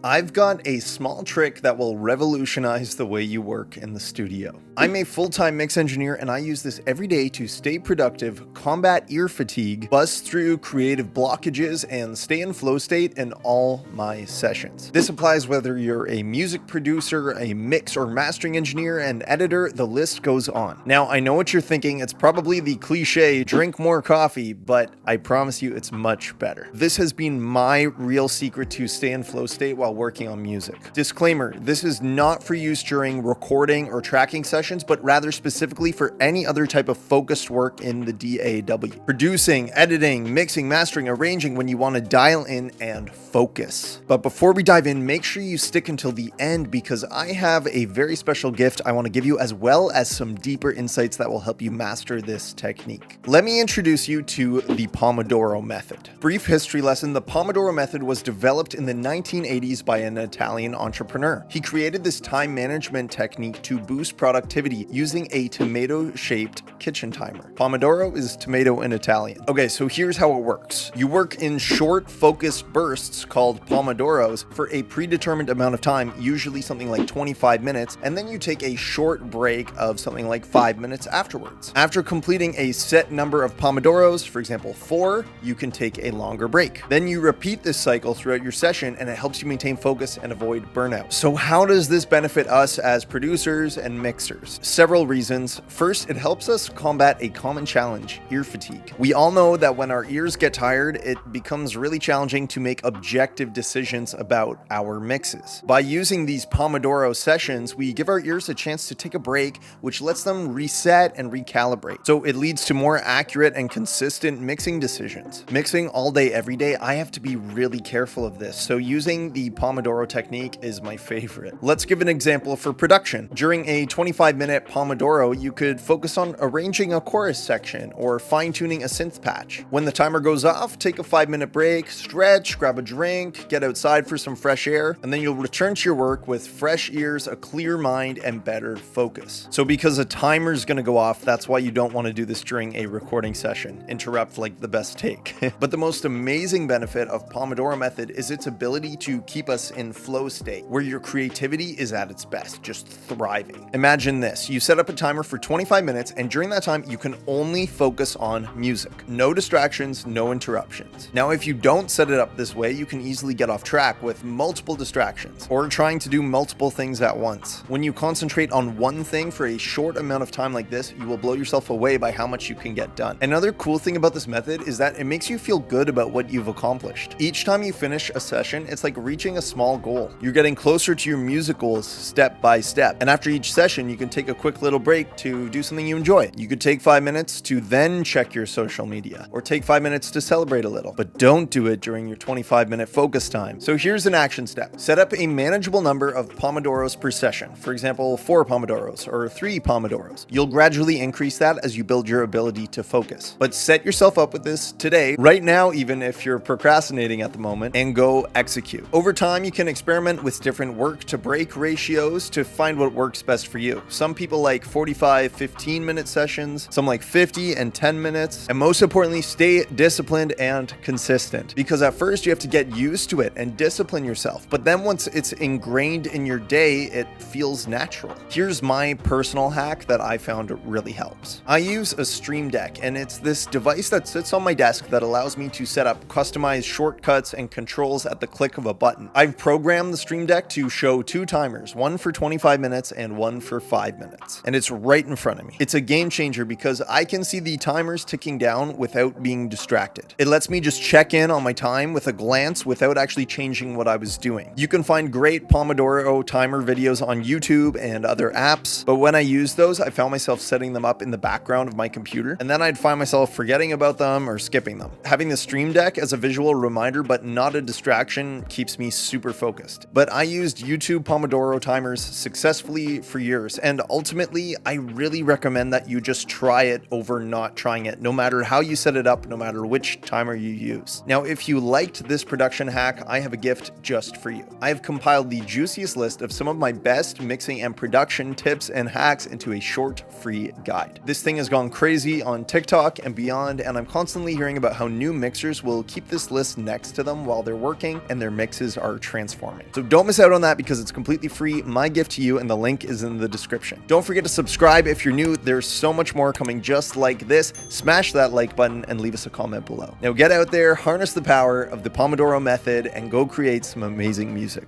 I've got a small trick that will revolutionize the way you work in the studio. I'm a full-time mix engineer and I use this every day to stay productive, combat ear fatigue, bust through creative blockages, and stay in flow state in all my sessions. This applies whether you're a music producer, a mix or mastering engineer, an editor, the list goes on. Now, I know what you're thinking, it's probably the cliche, drink more coffee, but I promise you it's much better. This has been my real secret to stay in flow state while working on music. Disclaimer, this is not for use during recording or tracking sessions, but rather specifically for any other type of focused work in the DAW. Producing, editing, mixing, mastering, arranging when you want to dial in and focus. But before we dive in, make sure you stick until the end because I have a very special gift I want to give you as well as some deeper insights that will help you master this technique. Let me introduce you to the Pomodoro method. Brief history lesson, the Pomodoro method was developed in the 1980s by an Italian entrepreneur. He created this time management technique to boost productivity using a tomato-shaped kitchen timer. Pomodoro is tomato in Italian. Okay, so here's how it works. You work in short, focused bursts called Pomodoros for a predetermined amount of time, usually something like 25 minutes, and then you take a short break of something like 5 minutes afterwards. After completing a set number of Pomodoros, for example 4, you can take a longer break. Then you repeat this cycle throughout your session and it helps you maintain focus and avoid burnout. So how does this benefit us as producers and mixers? Several reasons. First, it helps us combat a common challenge, ear fatigue. We all know that when our ears get tired, it becomes really challenging to make objective decisions about our mixes. By using these Pomodoro sessions, we give our ears a chance to take a break, which lets them reset and recalibrate. So it leads to more accurate and consistent mixing decisions. Mixing all day, every day, I have to be really careful of this. So using the Pomodoro technique is my favorite. Let's give an example for production. During a 25-minute Pomodoro, you could focus on arranging a chorus section or fine-tuning a synth patch. When the timer goes off, take a 5-minute break, stretch, grab a drink, get outside for some fresh air, and then you'll return to your work with fresh ears, a clear mind, and better focus. So because a timer is going to go off, that's why you don't want to do this during a recording session. Interrupt like the best take. But the most amazing benefit of Pomodoro method is its ability to keep us in flow state, where your creativity is at its best, just thriving. Imagine this, you set up a timer for 25 minutes and during that time you can only focus on music. No distractions, no interruptions. Now if you don't set it up this way, you can easily get off track with multiple distractions or trying to do multiple things at once. When you concentrate on one thing for a short amount of time like this, you will blow yourself away by how much you can get done. Another cool thing about this method is that it makes you feel good about what you've accomplished. Each time you finish a session, it's like reaching a small goal. You're getting closer to your music goals step by step. And after each session, you can take a quick little break to do something you enjoy. You could take 5 minutes to then check your social media or take 5 minutes to celebrate a little, but don't do it during your 25-minute focus time. So here's an action step. Set up a manageable number of Pomodoros per session. For example, 4 Pomodoros or 3 Pomodoros. You'll gradually increase that as you build your ability to focus. But set yourself up with this today, right now, even if you're procrastinating at the moment, and go execute. Over time, you can experiment with different work to break ratios to find what works best for you. Some people like 45, 15-minute sessions, some like 50 and 10 minutes, and most importantly, stay disciplined and consistent. Because at first you have to get used to it and discipline yourself, but then once it's ingrained in your day, it feels natural. Here's my personal hack that I found really helps. I use a Stream Deck, and it's this device that sits on my desk that allows me to set up customized shortcuts and controls at the click of a button. I've programmed the Stream Deck to show 2 timers, one for 25 minutes and one for 5 minutes. And it's right in front of me. It's a game changer because I can see the timers ticking down without being distracted. It lets me just check in on my time with a glance without actually changing what I was doing. You can find great Pomodoro timer videos on YouTube and other apps, but when I use those, I found myself setting them up in the background of my computer, and then I'd find myself forgetting about them or skipping them. Having the Stream Deck as a visual reminder but not a distraction keeps me super focused. But I used YouTube Pomodoro timers successfully for years, and ultimately I really recommend that you just try it over not trying it, no matter how you set it up, no matter which timer you use. Now if you liked this production production hack, I have a gift just for you. I have compiled the juiciest list of some of my best mixing and production tips and hacks into a short, free guide. This thing has gone crazy on TikTok and beyond, and I'm constantly hearing about how new mixers will keep this list next to them while they're working and their mixes are transforming. So don't miss out on that because it's completely free. My gift to you, and the link is in the description. Don't forget to subscribe if you're new. There's so much more coming just like this. Smash that like button and leave us a comment below. Now get out there, harness the power of the Pomodoro method, and go create some amazing music.